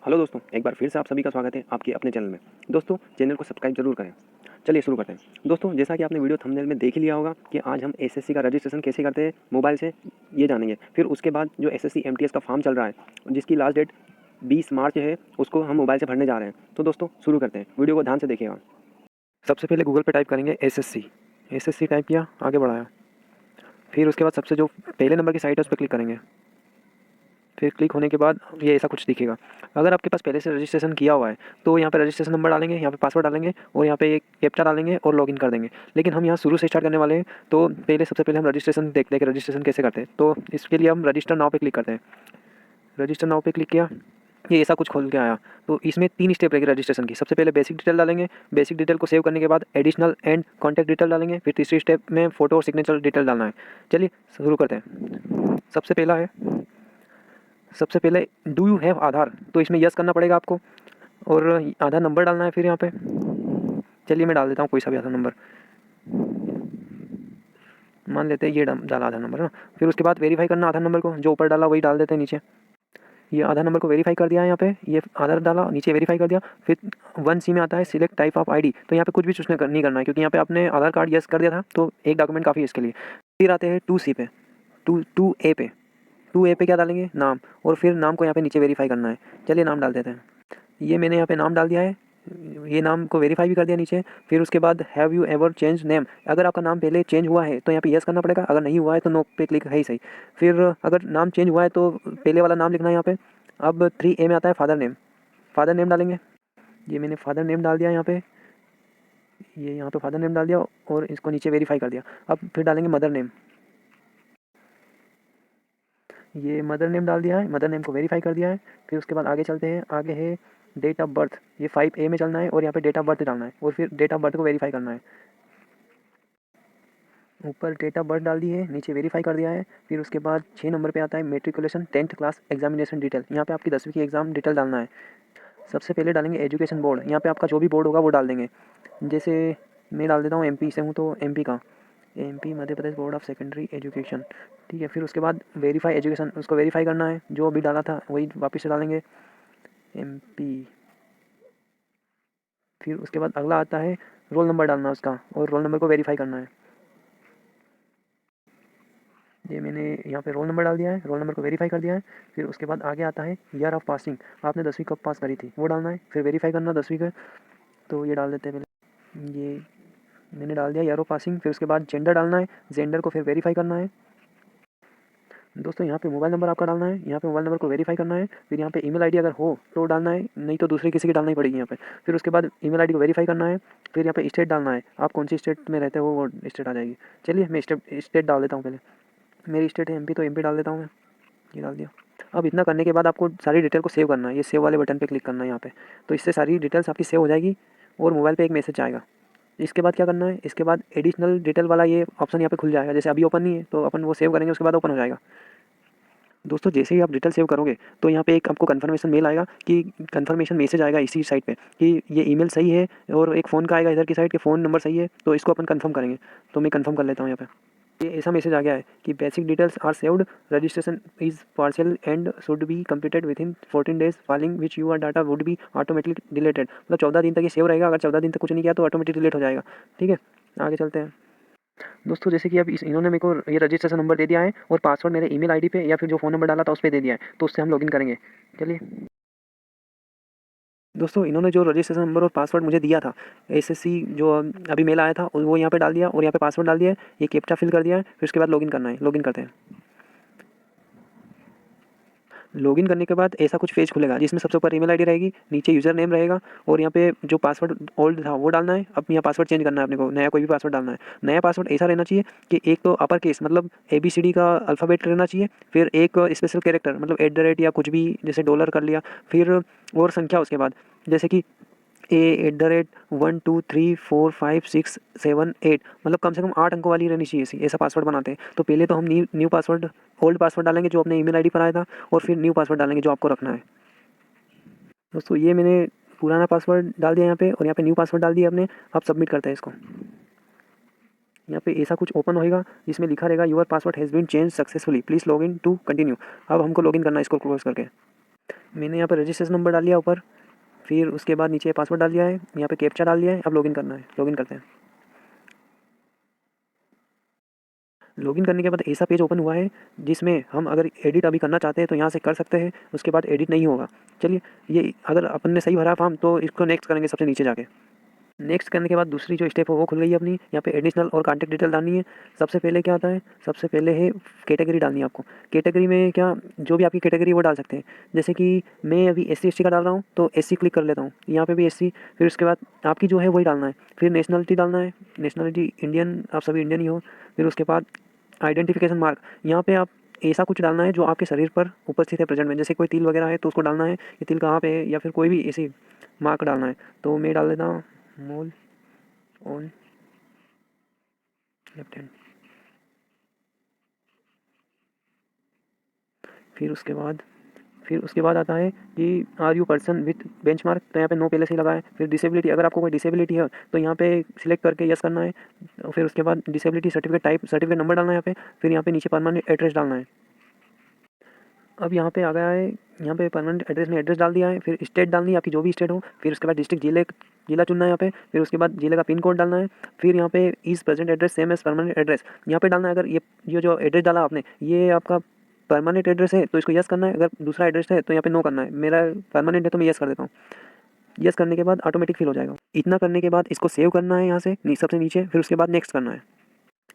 Hello दोस्तों, एक बार फिर से आप सभी का स्वागत है आपके अपने चैनल में। दोस्तों, चैनल को सब्सक्राइब जरूर करें। चलिए शुरू करते हैं। दोस्तों, जैसा कि आपने वीडियो थंबनेल में देख ही लिया होगा कि आज हम एसएससी का रजिस्ट्रेशन कैसे करते हैं मोबाइल से, ये जानेंगे। फिर उसके बाद जो एसएससी एमटीएस का फॉर्म चल रहा है, जिसकी लास्ट डेट 20 मार्च है, उसको हम मोबाइल से भरने जा रहे हैं। तो दोस्तों शुरू करते हैं, वीडियो को ध्यान से देखिएगा। सबसे पहले गूगल पर टाइप करेंगे एसएससी टाइप किया, आगे बढ़ाया। फिर उसके बाद सबसे जो पहले नंबर की साइट है उस पर क्लिक करेंगे। फिर क्लिक होने के बाद ये ऐसा कुछ दिखेगा। अगर आपके पास पहले से रजिस्ट्रेशन किया हुआ है तो यहाँ पे रजिस्ट्रेशन नंबर डालेंगे, यहाँ पे पासवर्ड डालेंगे और यहाँ पे एक कैप्चा डालेंगे और लॉगिन कर देंगे। लेकिन हम यहाँ शुरू से स्टार्ट करने वाले हैं तो सबसे पहले हम रजिस्ट्रेशन देखते हैं कि रजिस्ट्रेशन कैसे करते हैं। तो इसके लिए हम रजिस्टर नाउ पे क्लिक करते हैं। रजिस्टर नाउ पे क्लिक किया, ये ऐसा कुछ खोल के आया। तो इसमें 3 स्टेप रहेगी रजिस्ट्रेशन की। सबसे पहले बेसिक डिटेल डालेंगे, बेसिक डिटेल को सेव करने के बाद एडिशनल एंड कॉन्टैक्ट डिटेल डालेंगे। फिर तीसरी स्टेप में फ़ोटो और सिग्नेचर डिटेल डालना है। चलिए शुरू करते हैं। सबसे पहले डू यू हैव आधार, तो इसमें यस करना पड़ेगा आपको और आधार नंबर डालना है। फिर यहाँ पे चलिए मैं डाल देता हूँ कोई सा भी आधार नंबर, मान लेते हैं ये डाला आधार नंबर ना। फिर उसके बाद वेरीफाई करना आधार नंबर को, जो ऊपर डाला वही डाल देते हैं नीचे। ये आधार नंबर को वेरीफाई कर दिया है, यहाँ पे ये आधार डाला, नीचे वेरीफाई कर दिया। फिर 1C में आता है सिलेक्ट टाइप ऑफ आईडी, तो यहाँ पे कुछ भी चूज नहीं करना है क्योंकि यहाँ पे आपने आधार कार्ड यस कर दिया था तो एक डॉक्यूमेंट काफ़ी है इसके लिए। फिर आते हैं 2C पे, 2A पे क्या डालेंगे, नाम, और फिर नाम को यहाँ पे नीचे वेरीफाई करना है। चलिए नाम डाल देते हैं। ये मैंने यहाँ पे नाम डाल दिया है, ये नाम को वेरीफाई भी कर दिया नीचे। फिर उसके बाद have you ever change name, अगर आपका नाम पहले चेंज हुआ है तो यहाँ पे यस करना पड़ेगा, अगर नहीं हुआ है तो नो पे क्लिक है ही सही। फिर अगर नाम चेंज हुआ है तो पहले वाला नाम लिखना है यहाँ पे। अब 3A में आता है फादर नेम डालेंगे। ये मैंने फादर नेम डाल दिया यहाँ पे, ये यहाँ पे फादर नेम डाल दिया और इसको नीचे वेरीफाई कर दिया। अब फिर डालेंगे मदर नेम, ये मदर नेम डाल दिया है, मदर नेम को वेरीफाई कर दिया है। फिर उसके बाद आगे चलते हैं, आगे है डेट ऑफ बर्थ, ये 5A में चलना है और यहाँ पे डेट ऑफ बर्थ डालना है और फिर डेट ऑफ बर्थ को वेरीफाई करना है। ऊपर डेट ऑफ बर्थ डाल दी है, नीचे वेरीफाई कर दिया है। फिर उसके बाद 6 नंबर पे आता है matriculation 10th class examination detail, यहाँ पे आपकी 10वीं की एग्ज़ाम डिटेल डालना है। सबसे पहले डालेंगे एजुकेशन बोर्ड, यहाँ पे आपका जो भी बोर्ड होगा वो डाल देंगे। जैसे मैं डाल देता हूँ MP से हूँ तो MP का, MP Madhya Pradesh board of secondary education, ठीक है। फिर उसके बाद वेरीफाई एजुकेशन, उसको वेरीफाई करना है, जो अभी डाला था वही वापस से डालेंगे MP। फिर उसके बाद अगला आता है रोल नंबर डालना उसका और रोल नंबर को वेरीफाई करना है। ये मैंने यहाँ पे रोल नंबर डाल दिया है, रोल नंबर को वेरीफाई कर दिया है। फिर उसके बाद आगे आता है ईयर ऑफ पासिंग, आपने 10वीं कब पास करी थी वो डालना है। फिर वेरीफाई करना 10वीं का, तो ये डाल देते हैं पहले, ये मैंने डाल दिया ईयर ऑफ पासिंग। फिर उसके बाद जेंडर डालना है, जेंडर को फिर वेरीफाई करना है। दोस्तों यहाँ पे मोबाइल नंबर आपका डालना है, यहाँ पे मोबाइल नंबर को वेरीफाई करना है। फिर यहाँ पे ईमेल आईडी अगर हो तो डालना है, नहीं तो दूसरे किसी की डालना ही पड़ेगी यहाँ पे। फिर उसके बाद ईमेल आईडी को वेरीफाई करना है। फिर यहाँ पे स्टेट डालना है, आप कौन सी स्टेट में रहते हो वो स्टेट आ जाएगी। चलिए मैं स्टेट डाल देता हूँ पहले, मेरी स्टेट है MP तो MP डाल देता हूँ मैं, ये डाल दिया। अब इतना करने के बाद आपको सारी डिटेल को सेव करना है, ये सेव वाले बटन पे क्लिक करना है यहाँ पे, तो इससे सारी डिटेल्स आपकी सेव हो जाएगी और मोबाइल पे एक मैसेज आएगा। इसके बाद क्या करना है, इसके बाद एडिशनल डिटेल वाला ये ऑप्शन यहाँ पे खुल जाएगा। जैसे अभी ओपन नहीं है तो अपन वो सेव करेंगे, उसके बाद ओपन हो जाएगा। दोस्तों जैसे ही आप डिटेल सेव करोगे तो यहाँ पे एक आपको कन्फर्मेशन मेल आएगा कि कन्फर्मेशन मैसेज आएगा इसी साइट पे कि ये ईमेल सही है, और एक फ़ोन का आएगा इधर की साइड के फ़ोन नंबर सही है, तो इसको अपन कंफर्म करेंगे। तो मैं कंफर्म कर लेता हूँ यहाँ पे। ये ऐसा मैसेज आ गया है कि basic details are saved, registration is partial and should be completed within 14 days, filing which your data would be automatically deleted. मतलब 14 दिन तक ये सेव रहेगा, अगर 14 दिन तक कुछ नहीं किया तो ऑटोमेटिक डिलीट हो जाएगा। ठीक है, आगे चलते हैं। दोस्तों जैसे कि अब इन्होंने मेरे को ये रजिस्ट्रेशन नंबर दे दिया है और पासवर्ड मेरे ईमेल आईडी पे या फिर जो फ़ोन नंबर डाला था उस पर दे दिया है, तो उससे हम लॉगिन करेंगे। चलिए दोस्तों, इन्होंने जो रजिस्ट्रेशन नंबर और पासवर्ड मुझे दिया था, एसएससी जो अभी मेल आया था वो यहाँ पे डाल दिया और यहाँ पे पासवर्ड डाल दिया है, ये कैप्चा फिल कर दिया है। फिर उसके बाद लॉगिन करना है, लॉगिन करते हैं। लॉगिन करने के बाद ऐसा कुछ पेज खुलेगा जिसमें सबसे ऊपर ईमेल आईडी रहेगी, नीचे यूज़र नेम रहेगा और यहाँ पे जो पासवर्ड ओल्ड था वो डालना है। अब यहाँ पासवर्ड चेंज करना है अपने को, नया कोई भी पासवर्ड डालना है। नया पासवर्ड ऐसा रहना चाहिए कि एक तो अपर केस मतलब ABCD का अल्फ़ाबेट रहना चाहिए, फिर एक स्पेशल कैरेक्टर मतलब @ या कुछ भी जैसे डॉलर कर लिया, फिर और संख्या उसके बाद जैसे कि A @ 1 2 3 4 5 6 7 8, मतलब कम से कम 8 अंकों वाली रहनी चाहिए ऐसा पासवर्ड बनाते हैं। तो पहले तो हम न्यू पासवर्ड ओल्ड पासवर्ड डालेंगे जो अपने ईमेल आईडी पर आया था, और फिर न्यू पासवर्ड डालेंगे जो आपको रखना है। दोस्तों ये मैंने पुराना पासवर्ड डाल दिया यहाँ पे और यहाँ पे न्यू पासवर्ड डाल दिया अपने। अब सबमिट करते हैं इसको। यहाँ पे ऐसा कुछ ओपन होएगा जिसमें लिखा रहेगा your password has been change successfully, please log in to continue. अब हमको लॉगिन करना है इसको क्लोज करके। मैंने यहाँ पर रजिस्ट्रेशन नंबर डाल लिया ऊपर, फिर उसके बाद नीचे पासवर्ड डाल दिया है, यहाँ पे कैप्चा डाल दिया है। अब लॉगिन करना है, लॉगिन करते हैं। लॉगिन करने के बाद ऐसा पेज ओपन हुआ है जिसमें हम अगर एडिट अभी करना चाहते हैं तो यहाँ से कर सकते हैं, उसके बाद एडिट नहीं होगा। चलिए, ये अगर अपन ने सही भरा फॉर्म तो इसको नेक्स्ट करेंगे सबसे नीचे जाके। नेक्स्ट करने के बाद दूसरी जो स्टेप है वो खुल गई है अपनी। यहाँ पे एडिशनल और कॉन्टैक्ट डिटेल डालनी है। सबसे पहले क्या आता है, सबसे पहले है कैटेगरी डालनी है आपको। कैटेगरी में क्या, जो भी आपकी कैटेगरी है वो डाल सकते हैं। जैसे कि मैं अभी SC/ST का डाल रहा हूँ तो SC क्लिक कर लेता हूँ, यहाँ पे भी SC। फिर उसके बाद आपकी जो है वही डालना है। फिर नेशनलिटी डालना है, नेशनलिटी इंडियन, आप सभी इंडियन ही हो। फिर उसके बाद आइडेंटिफिकेशन मार्क, यहाँ पे आप ऐसा कुछ डालना है जो आपके शरीर पर उपस्थित है प्रेजेंट में। जैसे कोई तिल वगैरह है तो उसको डालना है, ये तिल कहाँ पे है, या फिर कोई भी ऐसी मार्क डालना है। तो मैं डाल देता हूँ मोल ऑन लेफ्ट हैंड। फिर उसके बाद आता है कि are you person with benchmark, तो यहाँ पे नो पहले से ही लगा है। फिर डिसेबिलिटी, अगर आपको कोई डिसेबिलिटी है तो यहाँ पे सिलेक्ट करके यस करना है। फिर उसके बाद disability certificate type, certificate number डालना है यहाँ पे। फिर यहाँ पे नीचे परमानेंट एड्रेस डालना है। अब यहाँ पे आ गया है, यहाँ पे परमानेंट एड्रेस में एड्रेस डाल दिया है। फिर स्टेट डालनी है आपकी जो भी स्टेट हो। फिर उसके बाद डिस्ट्रिक्ट, जिला चुनना है यहाँ पे। फिर उसके बाद जिले का पिन कोड डालना है। फिर यहाँ पे is present address same as permanent address, यहाँ पे डालना है। अगर ये जो एड्रेस डाला आपने ये आपका परमानेंट एड्रेस है तो इसको यस करना है। अगर दूसरा एड्रेस है तो यहाँ पे नो करना है। मेरा परमानेंट है तो मैं यस कर देता हूँ। यस करने के बाद ऑटोमेटिक फिल हो जाएगा। इतना करने के बाद इसको सेव करना है यहाँ से सबसे नीचे। फिर उसके बाद नेक्स्ट करना है।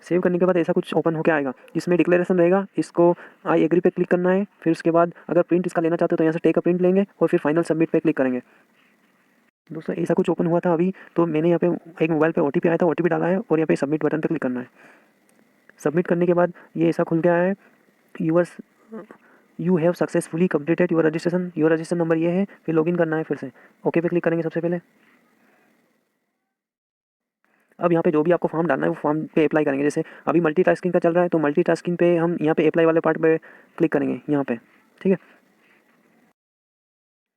सेव करने के बाद ऐसा कुछ ओपन होकर आएगा जिसमें डिक्लेरेशन रहेगा। इसको आई एग्री पे क्लिक करना है। फिर उसके बाद अगर प्रिंट इसका लेना चाहते हो तो यहाँ से टेक अ प्रिंट लेंगे और फिर फाइनल सबमिट पे क्लिक करेंगे। दोस्तों ऐसा कुछ ओपन हुआ था अभी, तो मैंने यहाँ पे एक मोबाइल पे OTP आया था, OTP डाला है और यहाँ पे सबमिट बटन पे क्लिक करना है। सबमिट करने के बाद ये ऐसा खुल गया है, you have successfully completed your registration. Your registration number ये है। फिर लॉगिन करना है, फिर से ओके पे क्लिक करेंगे सबसे पहले। अब यहाँ पे जो भी आपको फॉर्म डालना है वो फॉर्म पे अप्लाई करेंगे। जैसे अभी मल्टीटास्किंग का चल रहा है तो मल्टीटास्किंग पे हम यहाँ पे अप्लाई वाले पार्ट पे क्लिक करेंगे यहाँ पे, ठीक है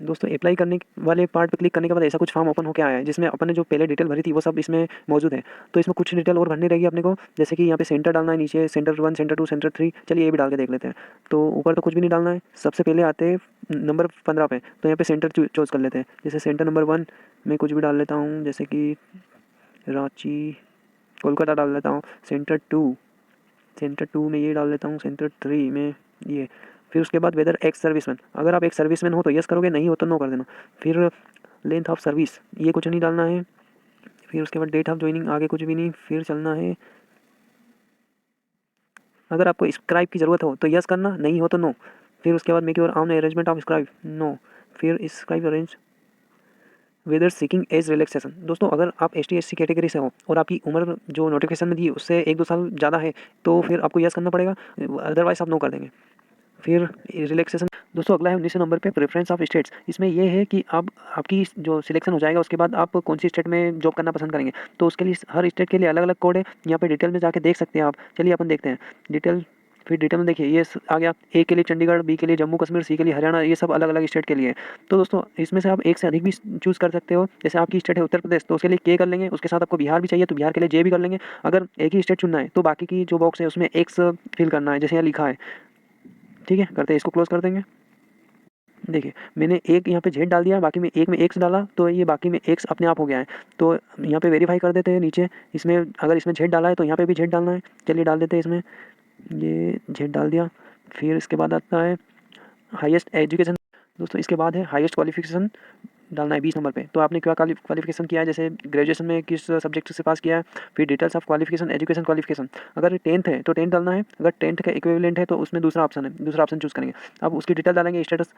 दोस्तों। अप्लाई करने वाले पार्ट पे क्लिक करने के बाद ऐसा कुछ फॉर्म ओपन होकर आया है जिसमें अपन ने जो पहले डिटेल भरी थी वो सब इसमें मौजूद है। तो इसमें कुछ डिटेल और भरनी रहेगी अपने को, जैसे कि यहाँ पे सेंटर डालना है, नीचे सेंटर 1, सेंटर 2, सेंटर 3। चलिए ये भी डाल के देख लेते हैं। तो ऊपर तो कुछ भी नहीं डालना है। सबसे पहले आते हैं नंबर 15 पे, तो यहाँ पे सेंटर चूज़ कर लेते हैं। जैसे सेंटर नंबर 1 में कुछ भी डाल लेता हूँ, जैसे कि रांची कोलकाता डाल लेता हूँ। सेंटर 2 में ये डाल लेता हूँ। सेंटर 3 में ये। फिर उसके बाद वेदर एक्स सर्विसमैन, अगर आप एक सर्विसमैन हो तो यस करोगे, नहीं हो तो नो कर देना। फिर लेंथ ऑफ सर्विस, ये कुछ नहीं डालना है। फिर उसके बाद डेट ऑफ ज्वाइनिंग, आगे कुछ भी नहीं। फिर चलना है, अगर आपको स्क्राइब की ज़रूरत हो तो यस करना, नहीं हो तो नो। फिर उसके बाद make your own arrangement of scribe, no. फिर scribe arrange whether seeking age relaxation. दोस्तों अगर आप ST/SC कैटेगरी से हो और आपकी उम्र जो नोटिफिकेशन में दी है उससे 1-2 साल ज़्यादा है तो फिर आपको यस करना पड़ेगा, अदरवाइज आप नो कर देंगे। फिर रिलैक्सेशन। दोस्तों अगला है 19 नंबर पे प्रेफरेंस ऑफ स्टेट्स। इसमें यह है कि अब आपकी जो सिलेक्शन हो जाएगा उसके बाद आप कौन सी स्टेट में जॉब करना पसंद करेंगे। तो उसके लिए हर स्टेट के लिए अलग अलग कोड है, यहाँ पे डिटेल में जाके देख सकते हैं आप। चलिए अपन देखते हैं डिटेल। फिर डिटेल में देखिए ये आ गया, A के लिए चंडीगढ़, B के लिए जम्मू कश्मीर, C के लिए हरियाणा, ये सब अलग अलग स्टेट के लिए है। तो दोस्तों इसमें से आप एक से अधिक भी चूज़ कर सकते हो। जैसे आपकी स्टेट है उत्तर प्रदेश तो उसके लिए K कर लेंगे, उसके साथ आपको बिहार भी चाहिए तो बिहार के लिए J भी कर लेंगे। अगर एक ही स्टेट चुनना है तो बाकी की जो बॉक्स है उसमें X फिल करना है, जैसे यहाँ लिखा है। ठीक है, करते हैं, इसको क्लोज कर देंगे। देखिए मैंने एक यहाँ पे Z डाल दिया, बाकी में एक में X डाला तो ये बाकी में X अपने आप हो गया है। तो यहाँ पे वेरीफाई कर देते हैं नीचे। इसमें अगर इसमें Z डाला है तो यहाँ पे भी Z डालना है। चलिए डाल देते हैं इसमें, ये Z डाल दिया। फिर इसके बाद आता है हाईएस्ट एजुकेशन। दोस्तों इसके बाद है हाईएस्ट क्वालिफिकेशन डालना है 20 नंबर पे। तो आपने क्या क्वालिफिकेशन किया है, जैसे ग्रेजुएशन में किस सब्जेक्ट से पास किया है। फिर details of qualification, education qualification, अगर 10th है तो 10th डालना है, अगर 10th का इक्विवेलेंट है तो उसमें दूसरा ऑप्शन है, दूसरा ऑप्शन चूज़ करेंगे। अब उसकी डिटेल डालेंगे, स्टेटस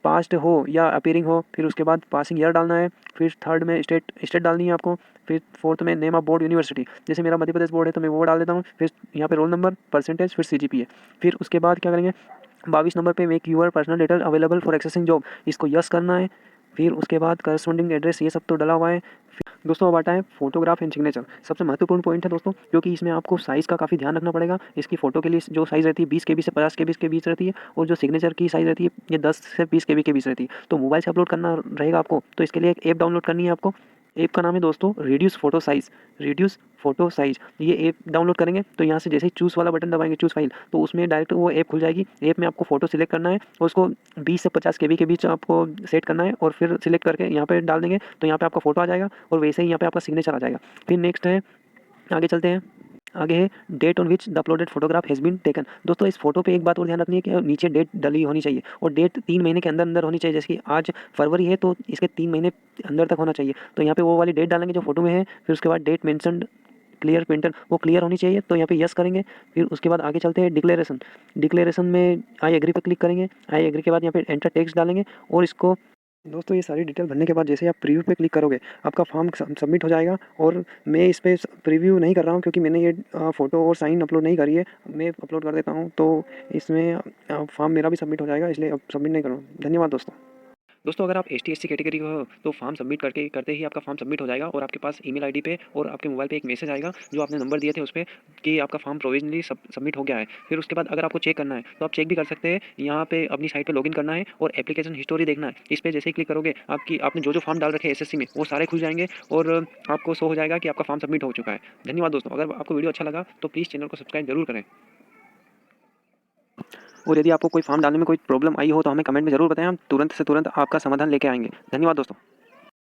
पास्ट हो या अपीयरिंग हो। फिर उसके बाद पासिंग ईयर डालना है। फिर थर्ड में स्टेट डालनी है आपको। फिर फोर्थ में नेम ऑफ बोर्ड यूनिवर्सिटी, जैसे मेरा मध्य प्रदेश बोर्ड है तो मैं वो डाल देता हूँ। फिर यहाँ पे रोल नंबर, परसेंटेज, फिर CGPA। फिर उसके बाद क्या करेंगे, 22 नंबर पे make your personal detail available for accessing job, इसको यस करना है। फिर उसके बाद करस्पॉन्डिंग एड्रेस, ये सब तो डला हुआ है। दोस्तों अब आता है फोटोग्राफ एंड सिग्नेचर। सबसे महत्वपूर्ण पॉइंट है दोस्तों, क्योंकि इसमें आपको साइज़ का काफ़ी ध्यान रखना पड़ेगा। इसकी फ़ोटो के लिए जो साइज़ रहती है 20 KB से 50 KB के बीच रहती है, और जो सिग्नेचर की साइज़ रहती है ये 10 से 20 KB के बीच रहती है। तो मोबाइल से अपलोड करना रहेगा आपको, तो इसके लिए एक ऐप डाउनलोड करनी है आपको। ऐप का नाम है दोस्तों reduce photo size. Reduce photo size ये ऐप डाउनलोड करेंगे तो यहाँ से जैसे ही चूज़ वाला बटन दबाएंगे, चूज़ फाइल, तो उसमें डायरेक्ट वो ऐप खुल जाएगी। ऐप में आपको फ़ोटो सिलेक्ट करना है और उसको 20 से 50 केबी के बीच आपको सेट करना है और फिर सिलेक्ट करके यहाँ पे डाल देंगे तो यहाँ पे आपका फ़ोटो आ जाएगा और वैसे ही यहाँ पे आपका सिग्नेचर आ जाएगा। फिर नेक्स्ट है, आगे चलते हैं। आगे है date on which the uploaded photograph has been taken. दोस्तों इस फोटो पे एक बात और ध्यान रखनी है कि नीचे डेट डली होनी चाहिए और डेट 3 महीने के अंदर अंदर होनी चाहिए। जैसे कि आज फरवरी है तो इसके 3 महीने अंदर तक होना चाहिए। तो यहाँ पे वो वाली डेट डालेंगे जो फोटो में है, फिर उसके बाद डेट मेंशन्ड क्लियर पेंटर वो क्लियर होनी चाहिए, तो यहाँ पे यस करेंगे। फिर उसके बाद आगे चलते हैं डिक्लेरेशन। डिक्लेरेशन में आई एग्री पर क्लिक करेंगे। आई एग्री के बाद यहाँ पे एंटर टेक्स्ट डालेंगे और इसको दोस्तों ये सारी डिटेल भरने के बाद जैसे आप प्रीव्यू पे क्लिक करोगे आपका फॉर्म सबमिट हो जाएगा। और मैं इस पे प्रीव्यू नहीं कर रहा हूँ क्योंकि मैंने ये फ़ोटो और साइन अपलोड नहीं करी है। मैं अपलोड कर देता हूँ तो इसमें फॉर्म मेरा भी सबमिट हो जाएगा, इसलिए अब सबमिट नहीं कर रहा हूँ। धन्यवाद दोस्तों। दोस्तों अगर आप ST/SC कैटेगरी का हो तो फॉर्म सबमिट करते ही आपका फॉर्म सबमिट हो जाएगा और आपके पास ईमेल आईडी पे और आपके मोबाइल पे एक मैसेज आएगा जो आपने नंबर दिए थे उस पे कि आपका फॉर्म प्रोविजनली सबमिट हो गया है। फिर उसके बाद अगर आपको चेक करना है तो आप चेक भी कर सकते हैं। यहाँ पे अपनी साइट पे लॉगिन करना है और एप्लीकेशन हिस्टोरी देखना है। इस पे जैसे ही क्लिक करोगे आपने जो फॉर्म डाल रखे हैं SSC में वो सारे खुल जाएंगे और आपको शो हो जाएगा कि आपका फॉर्म सबमिट हो चुका है। धन्यवाद दोस्तों। अगर आपको वीडियो अच्छा लगा तो प्लीज़ चैनल को सब्सक्राइब जरूर करें और यदि आपको कोई फॉर्म डालने में कोई प्रॉब्लम आई हो तो हमें कमेंट में ज़रूर बताएं, हम तुरंत से तुरंत आपका समाधान लेके आएंगे। धन्यवाद दोस्तों।